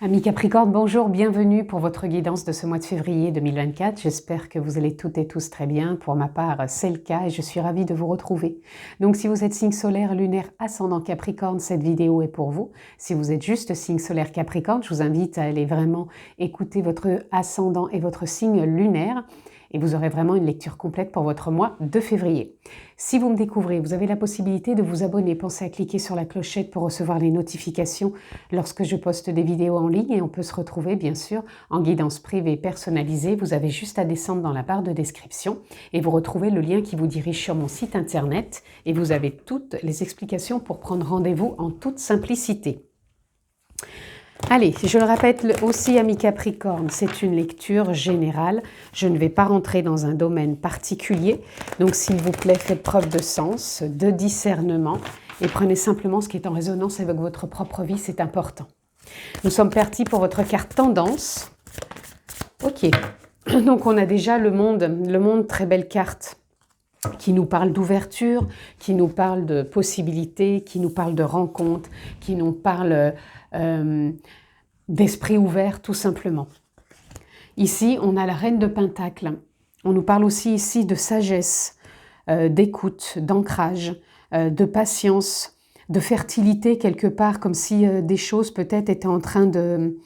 Amis Capricorne, bonjour, bienvenue pour votre guidance de ce mois de février 2024. J'espère que vous allez toutes et tous très bien. Pour ma part, c'est le cas et je suis ravie de vous retrouver. Donc si vous êtes signe solaire, lunaire, ascendant Capricorne, cette vidéo est pour vous. Si vous êtes juste signe solaire Capricorne, je vous invite à aller vraiment écouter votre ascendant et votre signe lunaire. Et vous aurez vraiment une lecture complète pour votre mois de février. Si vous me découvrez, vous avez la possibilité de vous abonner. Pensez à cliquer sur la clochette pour recevoir les notifications lorsque je poste des vidéos en ligne. Et on peut se retrouver, bien sûr, en guidance privée personnalisée. Vous avez juste à descendre dans la barre de description et vous retrouvez le lien qui vous dirige sur mon site internet. Et vous avez toutes les explications pour prendre rendez-vous en toute simplicité. Allez, je le répète aussi, amis Capricorne, c'est une lecture générale. Je ne vais pas rentrer dans un domaine particulier. Donc, s'il vous plaît, faites preuve de sens, de discernement et prenez simplement ce qui est en résonance avec votre propre vie, c'est important. Nous sommes partis pour votre carte tendance. Ok, donc on a déjà le monde, très belle carte qui nous parle d'ouverture, qui nous parle de possibilités, qui nous parle de rencontres, qui nous parle d'esprit ouvert tout simplement. Ici, on a la reine de Pentacles. On nous parle aussi ici de sagesse, d'écoute, d'ancrage, de patience, de fertilité quelque part, comme si des choses peut-être étaient en train de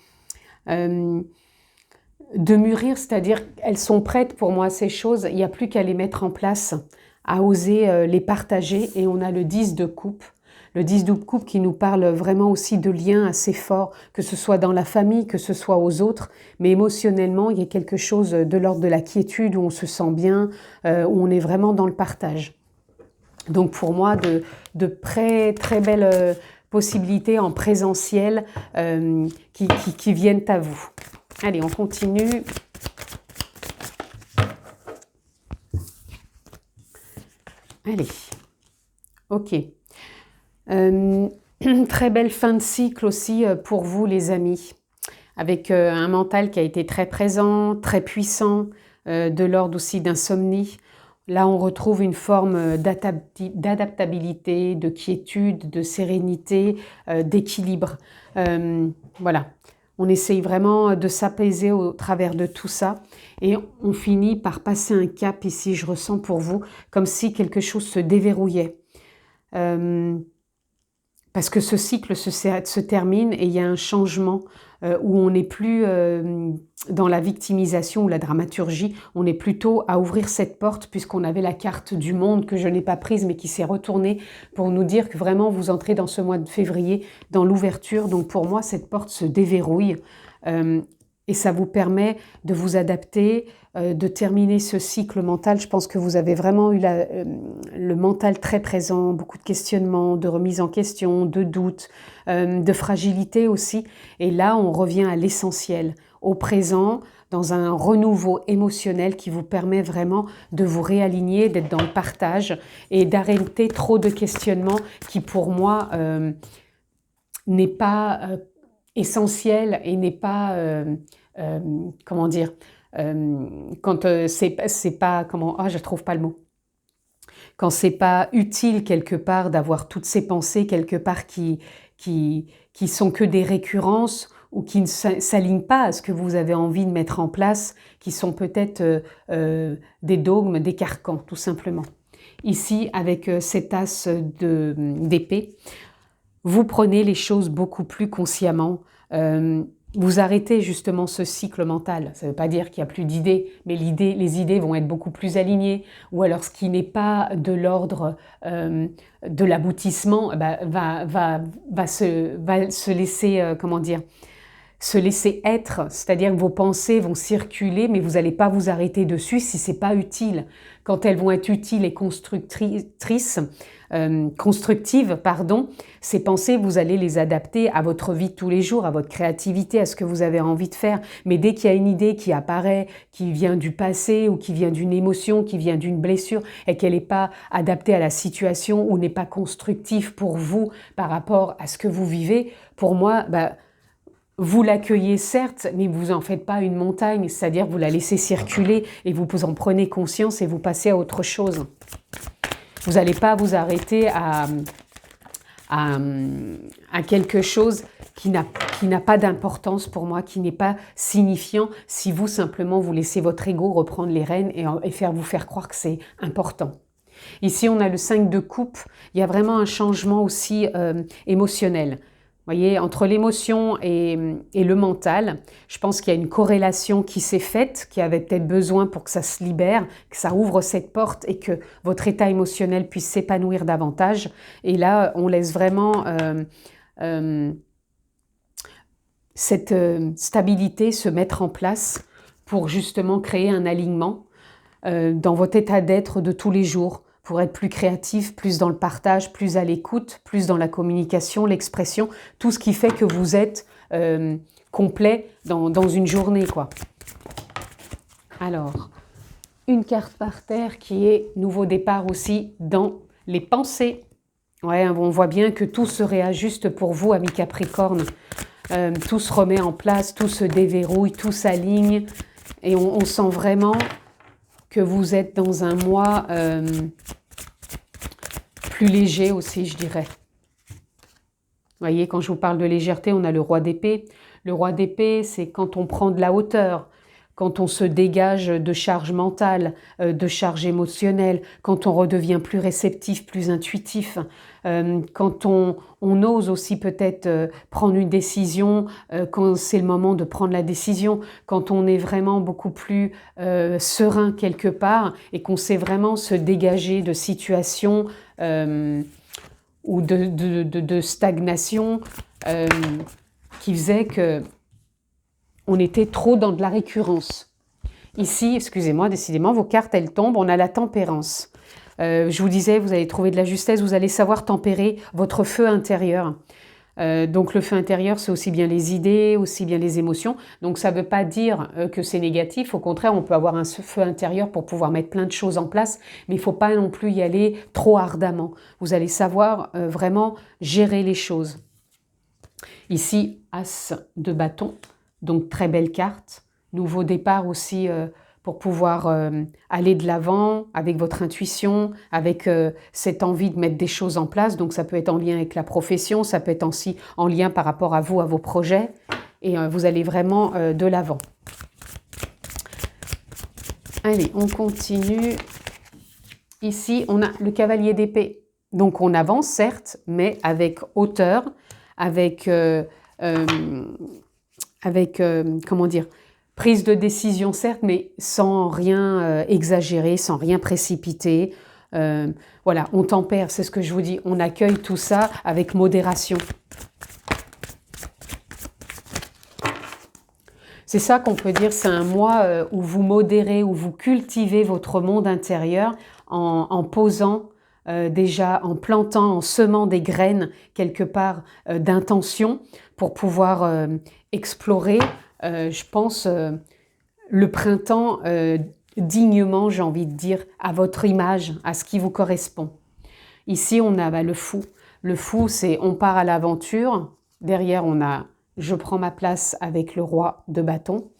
mûrir, c'est-à-dire elles sont prêtes pour moi ces choses, il n'y a plus qu'à les mettre en place, à oser les partager. Et on a le 10 de coupe. Le 10 de coupe qui nous parle vraiment aussi de liens assez forts, que ce soit dans la famille, que ce soit aux autres, mais émotionnellement, il y a quelque chose de l'ordre de la quiétude, où on se sent bien, où on est vraiment dans le partage. Donc pour moi, de très belles possibilités en présentiel qui viennent à vous. Allez, on continue. Allez, ok. Très belle fin de cycle aussi pour vous les amis, avec un mental qui a été très présent, très puissant, de l'ordre aussi d'insomnie. Là on retrouve une forme d'adaptabilité, de quiétude, de sérénité, d'équilibre. Voilà, on essaye vraiment de s'apaiser au travers de tout ça et on finit par passer un cap ici, je ressens pour vous, comme si quelque chose se déverrouillait. Parce que ce cycle se termine et il y a un changement où on n'est plus dans la victimisation ou la dramaturgie, on est plutôt à ouvrir cette porte puisqu'on avait la carte du monde que je n'ai pas prise mais qui s'est retournée pour nous dire que vraiment vous entrez dans ce mois de février dans l'ouverture. Donc pour moi cette porte se déverrouille et ça vous permet de vous adapter, de terminer ce cycle mental. Je pense que vous avez vraiment eu le mental très présent, beaucoup de questionnements, de remise en question, de doutes, de fragilité aussi. Et là, on revient à l'essentiel, au présent, dans un renouveau émotionnel qui vous permet vraiment de vous réaligner, d'être dans le partage et d'arrêter trop de questionnements qui, pour moi, n'est pas essentiel et n'est pas, comment dire, quand c'est pas, comment, je trouve pas le mot. Quand c'est pas utile quelque part d'avoir toutes ces pensées quelque part qui sont que des récurrences ou qui ne s'alignent pas à ce que vous avez envie de mettre en place, qui sont peut-être des dogmes, des carcans, tout simplement. Ici, avec cet as d'épée, vous prenez les choses beaucoup plus consciemment. Vous arrêtez justement ce cycle mental. Ça ne veut pas dire qu'il n'y a plus d'idées, mais les idées vont être beaucoup plus alignées. Ou alors ce qui n'est pas de l'ordre de l'aboutissement va se laisser, comment dire, se laisser être. C'est-à-dire que vos pensées vont circuler, mais vous n'allez pas vous arrêter dessus si ce n'est pas utile. Quand elles vont être utiles et constructives, ces pensées, vous allez les adapter à votre vie de tous les jours, à votre créativité, à ce que vous avez envie de faire. Mais dès qu'il y a une idée qui apparaît, qui vient du passé ou qui vient d'une émotion, qui vient d'une blessure et qu'elle n'est pas adaptée à la situation ou n'est pas constructive pour vous par rapport à ce que vous vivez, pour moi, vous l'accueillez certes, mais vous en faites pas une montagne, c'est-à-dire vous la laissez circuler et vous en prenez conscience et vous passez à autre chose. Vous n'allez pas vous arrêter à quelque chose qui n'a pas d'importance pour moi, qui n'est pas signifiant, si vous simplement vous laissez votre ego reprendre les rênes et vous faire croire que c'est important. Ici, on a le 5 de coupe. Il y a vraiment un changement aussi émotionnel. Vous voyez, entre l'émotion et le mental, je pense qu'il y a une corrélation qui s'est faite, qui avait peut-être besoin pour que ça se libère, que ça ouvre cette porte et que votre état émotionnel puisse s'épanouir davantage. Et là, on laisse vraiment cette stabilité se mettre en place pour justement créer un alignement dans votre état d'être de tous les jours, pour être plus créatif, plus dans le partage, plus à l'écoute, plus dans la communication, l'expression, tout ce qui fait que vous êtes complet dans une journée, quoi. Alors, une carte par terre qui est nouveau départ aussi dans les pensées. Ouais, on voit bien que tout se réajuste pour vous, amis Capricorne. Tout se remet en place, tout se déverrouille, tout s'aligne. Et on sent vraiment que vous êtes dans un mois plus léger aussi, je dirais. Vous voyez, quand je vous parle de légèreté, on a le roi d'épée. Le roi d'épée, c'est quand on prend de la hauteur, quand on se dégage de charge mentale, de charge émotionnelle, quand on redevient plus réceptif, plus intuitif, quand on ose aussi peut-être prendre une décision, quand c'est le moment de prendre la décision, quand on est vraiment beaucoup plus serein quelque part et qu'on sait vraiment se dégager de situations ou de stagnation qui faisait que on était trop dans de la récurrence. Ici, excusez-moi, décidément, vos cartes, elles tombent, on a la tempérance. Je vous disais, vous allez trouver de la justesse, vous allez savoir tempérer votre feu intérieur. Donc le feu intérieur, c'est aussi bien les idées, aussi bien les émotions. Donc ça ne veut pas dire que c'est négatif. Au contraire, on peut avoir un feu intérieur pour pouvoir mettre plein de choses en place, mais il ne faut pas non plus y aller trop ardemment. Vous allez savoir vraiment gérer les choses. Ici, As de bâton, donc très belle carte. Nouveau départ aussi pour pouvoir aller de l'avant avec votre intuition, avec cette envie de mettre des choses en place. Donc ça peut être en lien avec la profession, ça peut être aussi en lien par rapport à vous, à vos projets. Et vous allez vraiment de l'avant. Allez, on continue. Ici, on a le cavalier d'épée. Donc on avance, certes, mais avec hauteur, avec comment dire, prise de décision, certes, mais sans rien exagérer, sans rien précipiter. Voilà, on tempère, c'est ce que je vous dis. On accueille tout ça avec modération. C'est ça qu'on peut dire, c'est un mois où vous modérez, où vous cultivez votre monde intérieur en posant déjà, en plantant, en semant des graines quelque part d'intention pour pouvoir explorer, je pense, le printemps dignement, j'ai envie de dire, à votre image, à ce qui vous correspond. Ici, on a le fou. Le fou, c'est on part à l'aventure. Derrière, on a je prends ma place avec le roi de bâton.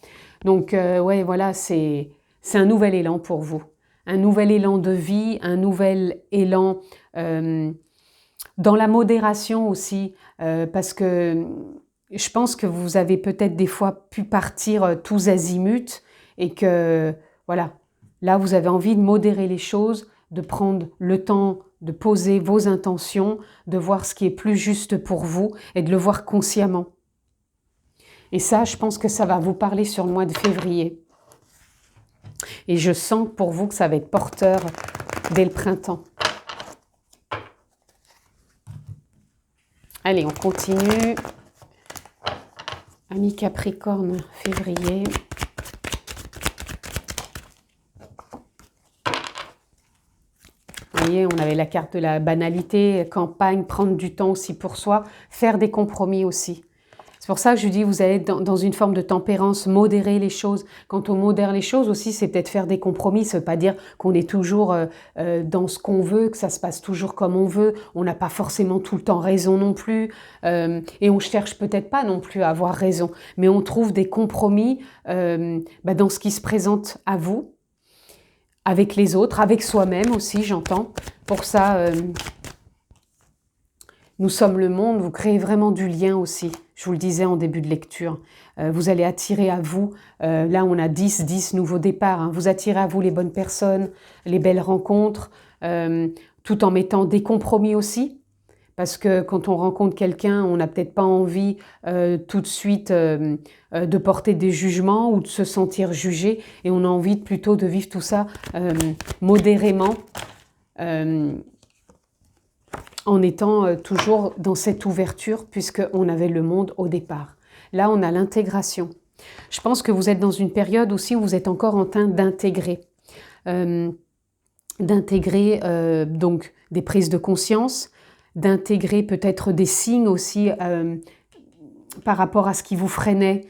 Donc, ouais, voilà, c'est un nouvel élan pour vous. Un nouvel élan de vie, un nouvel élan dans la modération aussi, parce que je pense que vous avez peut-être des fois pu partir tous azimuts et que, voilà, là, vous avez envie de modérer les choses, de prendre le temps de poser vos intentions, de voir ce qui est plus juste pour vous et de le voir consciemment. Et ça, je pense que ça va vous parler sur le mois de février. Et je sens pour vous que ça va être porteur dès le printemps. Allez, on continue. Amis Capricorne, février. Vous voyez, on avait la carte de la banalité, campagne, prendre du temps aussi pour soi, faire des compromis aussi. C'est pour ça que je dis, vous allez être dans une forme de tempérance, modérer les choses. Quand on modère les choses aussi, c'est peut-être faire des compromis. Ça ne veut pas dire qu'on est toujours dans ce qu'on veut, que ça se passe toujours comme on veut. On n'a pas forcément tout le temps raison non plus. Et on ne cherche peut-être pas non plus à avoir raison. Mais on trouve des compromis dans ce qui se présente à vous, avec les autres, avec soi-même aussi, j'entends. Pour ça... Nous sommes le monde, vous créez vraiment du lien aussi. Je vous le disais en début de lecture. Vous allez attirer à vous, là on a 10 nouveaux départs. Hein. Vous attirez à vous les bonnes personnes, les belles rencontres, tout en mettant des compromis aussi. Parce que quand on rencontre quelqu'un, on n'a peut-être pas envie tout de suite de porter des jugements ou de se sentir jugé. Et on a envie plutôt de vivre tout ça modérément. En étant toujours dans cette ouverture, puisqu'on avait le monde au départ. Là, on a l'intégration. Je pense que vous êtes dans une période aussi où vous êtes encore en train d'intégrer. Donc des prises de conscience, d'intégrer peut-être des signes aussi par rapport à ce qui vous freinait,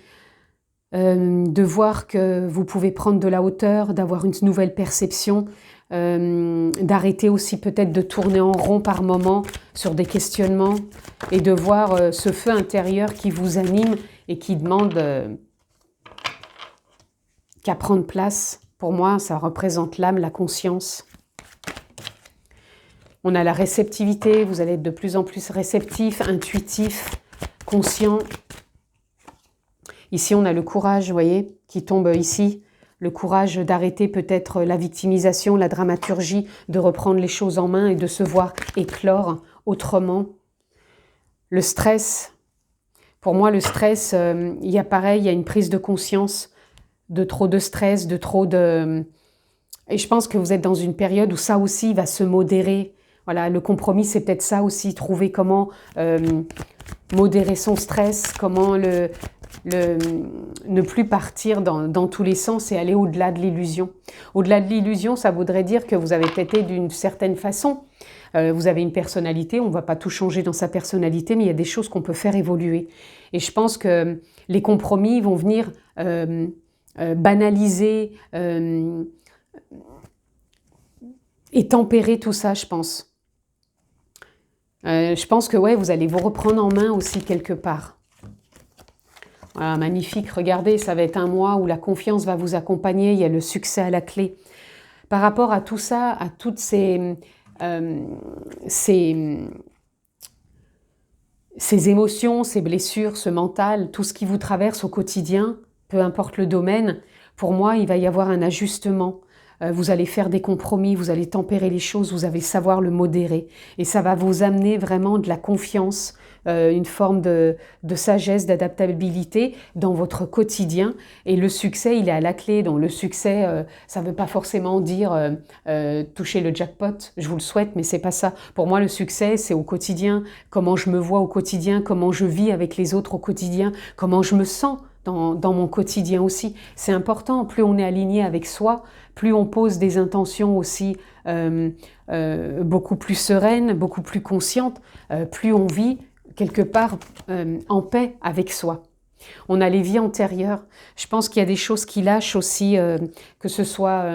de voir que vous pouvez prendre de la hauteur, d'avoir une nouvelle perception, d'arrêter aussi peut-être de tourner en rond par moment sur des questionnements et de voir ce feu intérieur qui vous anime et qui demande qu'à prendre place. Pour moi, ça représente l'âme, la conscience. On a la réceptivité, vous allez être de plus en plus réceptif, intuitif, conscient. Ici, on a le courage, vous voyez, qui tombe ici. Le courage d'arrêter peut-être la victimisation, la dramaturgie, de reprendre les choses en main et de se voir éclore autrement. Le stress, pour moi le stress, il y a pareil, il y a une prise de conscience de trop de stress, de trop de... Et je pense que vous êtes dans une période où ça aussi va se modérer. Voilà, le compromis c'est peut-être ça aussi, trouver comment modérer son stress, comment ne plus partir dans tous les sens et aller au-delà de l'illusion. Au-delà de l'illusion, ça voudrait dire que vous avez été d'une certaine façon. Vous avez une personnalité, on ne va pas tout changer dans sa personnalité, mais il y a des choses qu'on peut faire évoluer. Et je pense que les compromis vont venir banaliser et tempérer tout ça, je pense. Je pense que ouais, vous allez vous reprendre en main aussi quelque part. Voilà, magnifique, regardez, ça va être un mois où la confiance va vous accompagner, il y a le succès à la clé. Par rapport à tout ça, à toutes ces émotions, ces blessures, ce mental, tout ce qui vous traverse au quotidien, peu importe le domaine, pour moi, il va y avoir un ajustement. Vous allez faire des compromis, vous allez tempérer les choses, vous allez savoir le modérer. Et ça va vous amener vraiment de la confiance, une forme de sagesse, d'adaptabilité dans votre quotidien. Et le succès, il est à la clé. Donc le succès, ça ne veut pas forcément dire toucher le jackpot. Je vous le souhaite, mais c'est pas ça. Pour moi, le succès, c'est au quotidien. Comment je me vois au quotidien, comment je vis avec les autres au quotidien, comment je me sens dans mon quotidien aussi. C'est important, plus on est aligné avec soi, plus on pose des intentions aussi beaucoup plus sereines, beaucoup plus conscientes, plus on vit quelque part en paix avec soi. On a les vies antérieures. Je pense qu'il y a des choses qui lâchent aussi, que ce soit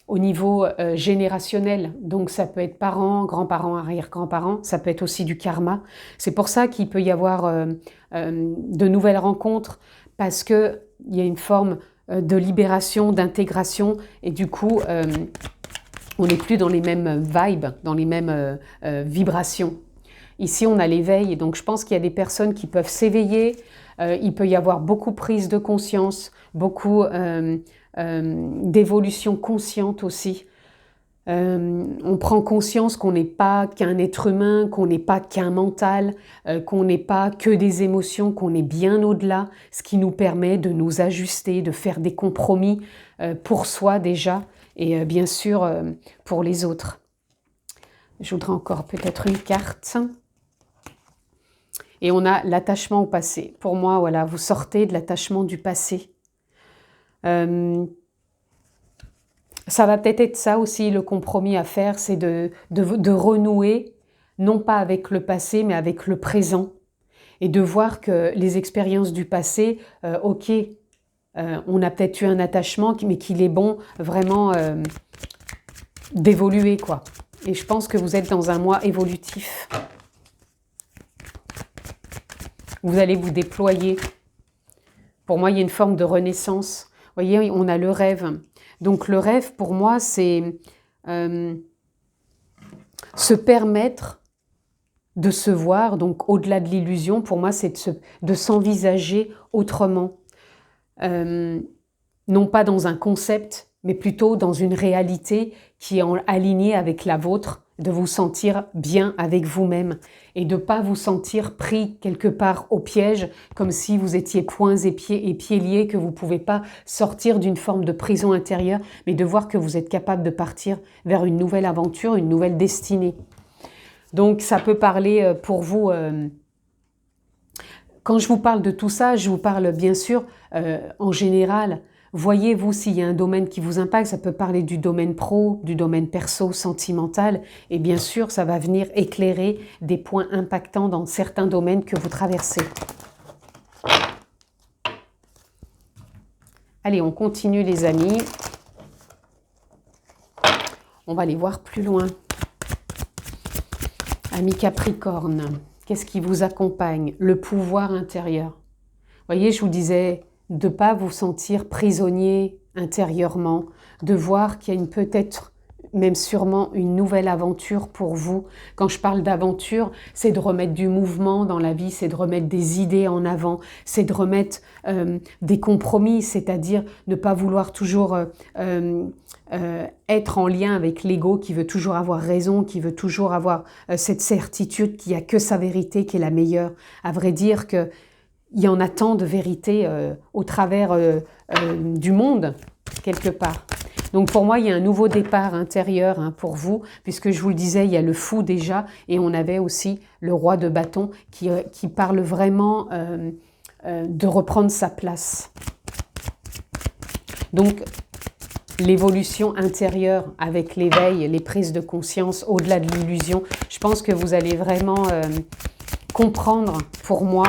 au niveau générationnel. Donc ça peut être parents, grands-parents, arrière-grands-parents, ça peut être aussi du karma. C'est pour ça qu'il peut y avoir de nouvelles rencontres, parce qu'il y a une forme de libération, d'intégration, et du coup, on n'est plus dans les mêmes vibes, dans les mêmes vibrations. Ici, on a l'éveil, et donc je pense qu'il y a des personnes qui peuvent s'éveiller, il peut y avoir beaucoup de prise de conscience, beaucoup d'évolution consciente aussi. On prend conscience qu'on n'est pas qu'un être humain, qu'on n'est pas qu'un mental, qu'on n'est pas que des émotions, qu'on est bien au-delà, ce qui nous permet de nous ajuster, de faire des compromis pour soi déjà, et bien sûr pour les autres. Je voudrais encore peut-être une carte. Et on a l'attachement au passé. Pour moi, voilà, vous sortez de l'attachement du passé. Ça va peut-être être ça aussi, le compromis à faire, c'est de renouer, non pas avec le passé, mais avec le présent. Et de voir que les expériences du passé, ok, on a peut-être eu un attachement, mais qu'il est bon vraiment d'évoluer, quoi. Et je pense que vous êtes dans un mois évolutif. Vous allez vous déployer. Pour moi, il y a une forme de renaissance. Vous voyez, on a le rêve. Donc le rêve, pour moi, c'est se permettre de se voir, donc au-delà de l'illusion, pour moi, c'est de s'envisager autrement. Non pas dans un concept, mais plutôt dans une réalité qui est alignée avec la vôtre, de vous sentir bien avec vous-même et de ne pas vous sentir pris quelque part au piège, comme si vous étiez poings et pieds liés, que vous ne pouvez pas sortir d'une forme de prison intérieure, mais de voir que vous êtes capable de partir vers une nouvelle aventure, une nouvelle destinée. Donc ça peut parler pour vous... Quand je vous parle de tout ça, je vous parle bien sûr en général. Voyez-vous s'il y a un domaine qui vous impacte, ça peut parler du domaine pro, du domaine perso, sentimental, et bien sûr, ça va venir éclairer des points impactants dans certains domaines que vous traversez. Allez, on continue les amis. On va aller voir plus loin. Amis Capricorne, qu'est-ce qui vous accompagne? Le pouvoir intérieur. Vous voyez, je vous disais de ne pas vous sentir prisonnier intérieurement, de voir qu'il y a peut-être, même sûrement, une nouvelle aventure pour vous. Quand je parle d'aventure, c'est de remettre du mouvement dans la vie, c'est de remettre des idées en avant, c'est de remettre des compromis, c'est-à-dire ne pas vouloir toujours être en lien avec l'ego qui veut toujours avoir raison, qui veut toujours avoir cette certitude qu'il n'y a que sa vérité qui est la meilleure. À vrai dire que il y en a tant de vérités au travers du monde, quelque part. Donc pour moi, il y a un nouveau départ intérieur pour vous, puisque je vous le disais, il y a le fou déjà, et on avait aussi le roi de bâton qui parle vraiment de reprendre sa place. Donc l'évolution intérieure avec l'éveil, les prises de conscience au-delà de l'illusion, je pense que vous allez vraiment comprendre, pour moi,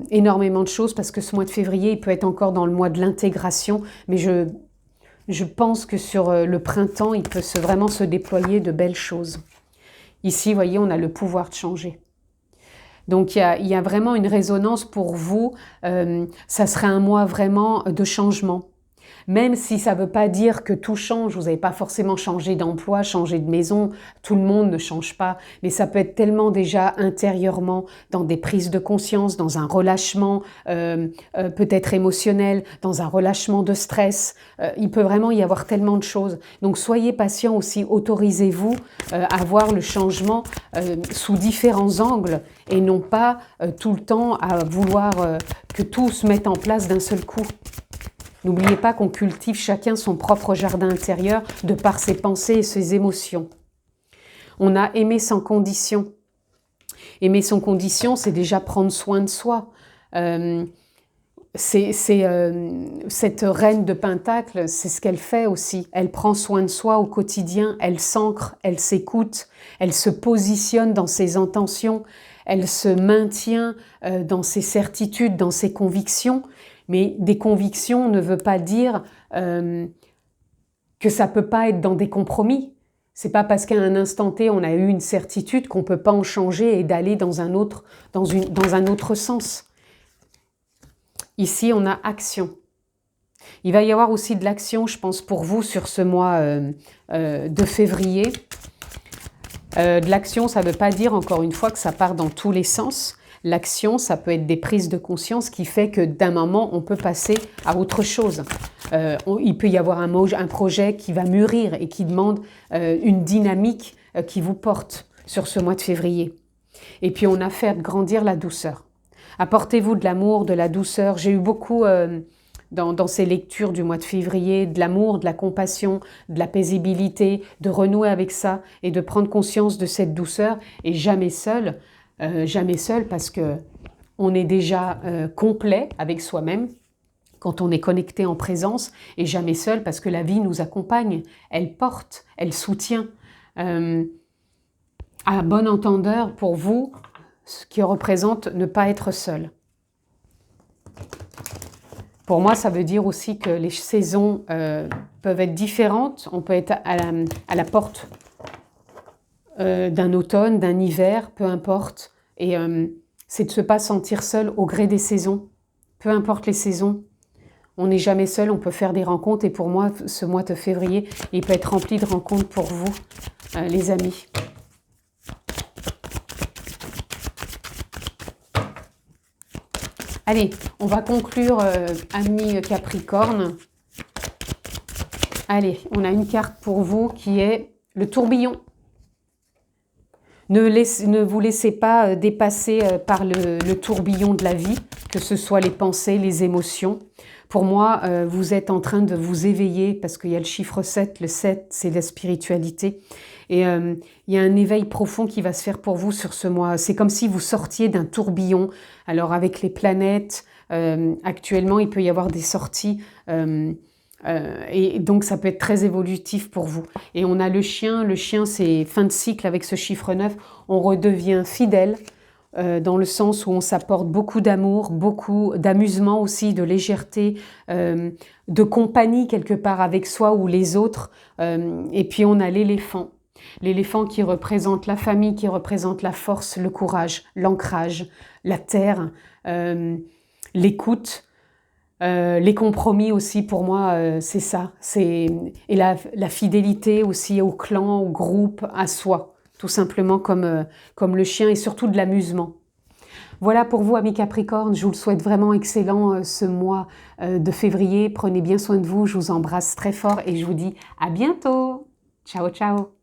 énormément de choses, parce que ce mois de février, il peut être encore dans le mois de l'intégration, mais je pense que sur le printemps, il peut vraiment se déployer de belles choses. Ici, vous voyez, on a le pouvoir de changer. Donc, il y a vraiment une résonance pour vous. Ça serait un mois vraiment de changement. Même si ça ne veut pas dire que tout change, vous n'avez pas forcément changé d'emploi, changé de maison, tout le monde ne change pas, mais ça peut être tellement déjà intérieurement dans des prises de conscience, dans un relâchement peut-être émotionnel, dans un relâchement de stress. Il peut vraiment y avoir tellement de choses. Donc soyez patient aussi, autorisez-vous à voir le changement sous différents angles et non pas tout le temps à vouloir que tout se mette en place d'un seul coup. N'oubliez pas qu'on cultive chacun son propre jardin intérieur de par ses pensées et ses émotions. On a aimé sans condition. Aimer sans condition, c'est déjà prendre soin de soi. Cette reine de Pentacle, c'est ce qu'elle fait aussi. Elle prend soin de soi au quotidien, elle s'ancre, elle s'écoute, elle se positionne dans ses intentions, elle se maintient dans ses certitudes, dans ses convictions. Mais des convictions ne veut pas dire que ça ne peut pas être dans des compromis. Ce n'est pas parce qu'à un instant T, on a eu une certitude qu'on ne peut pas en changer et d'aller dans un autre sens. Ici, on a action. Il va y avoir aussi de l'action, je pense, pour vous sur ce mois de février. De l'action, ça ne veut pas dire, encore une fois, que ça part dans tous les sens. L'action, ça peut être des prises de conscience qui fait que d'un moment, on peut passer à autre chose. Il peut y avoir un projet qui va mûrir et qui demande une dynamique qui vous porte sur ce mois de février. Et puis, on a fait grandir la douceur. Apportez-vous de l'amour, de la douceur. J'ai eu beaucoup dans ces lectures du mois de février, de l'amour, de la compassion, de la paisibilité, de renouer avec ça et de prendre conscience de cette douceur et jamais seul parce que on est déjà complet avec soi-même quand on est connecté en présence et jamais seul parce que la vie nous accompagne, elle porte, elle soutient. À bon entendeur pour vous, ce qui représente ne pas être seul. Pour moi, ça veut dire aussi que les saisons peuvent être différentes. On peut être à la porte d'un automne, d'un hiver, peu importe. Et c'est de ne pas sentir seul au gré des saisons. Peu importe les saisons, on n'est jamais seul, on peut faire des rencontres. Et pour moi, ce mois de février, il peut être rempli de rencontres pour vous, les amis. Allez, on va conclure, amis Capricorne. Allez, on a une carte pour vous qui est le tourbillon. Ne vous laissez pas dépasser par le tourbillon de la vie, que ce soit les pensées, les émotions. Pour moi, vous êtes en train de vous éveiller parce qu'il y a le chiffre 7. Le 7, c'est la spiritualité. Et il y a un éveil profond qui va se faire pour vous sur ce mois. C'est comme si vous sortiez d'un tourbillon. Alors avec les planètes, actuellement, il peut y avoir des sorties... et donc ça peut être très évolutif pour vous. Et on a le chien c'est fin de cycle avec ce chiffre 9, on redevient fidèle dans le sens où on s'apporte beaucoup d'amour, beaucoup d'amusement aussi, de légèreté, de compagnie quelque part avec soi ou les autres. Et puis on a l'éléphant. L'éléphant qui représente la famille, qui représente la force, le courage, l'ancrage, la terre, l'écoute. Les compromis aussi, pour moi, c'est ça. Et la fidélité aussi au clan, au groupe, à soi. Tout simplement comme le chien et surtout de l'amusement. Voilà pour vous, amis Capricorne. Je vous le souhaite vraiment excellent ce mois de février. Prenez bien soin de vous. Je vous embrasse très fort et je vous dis à bientôt. Ciao, ciao.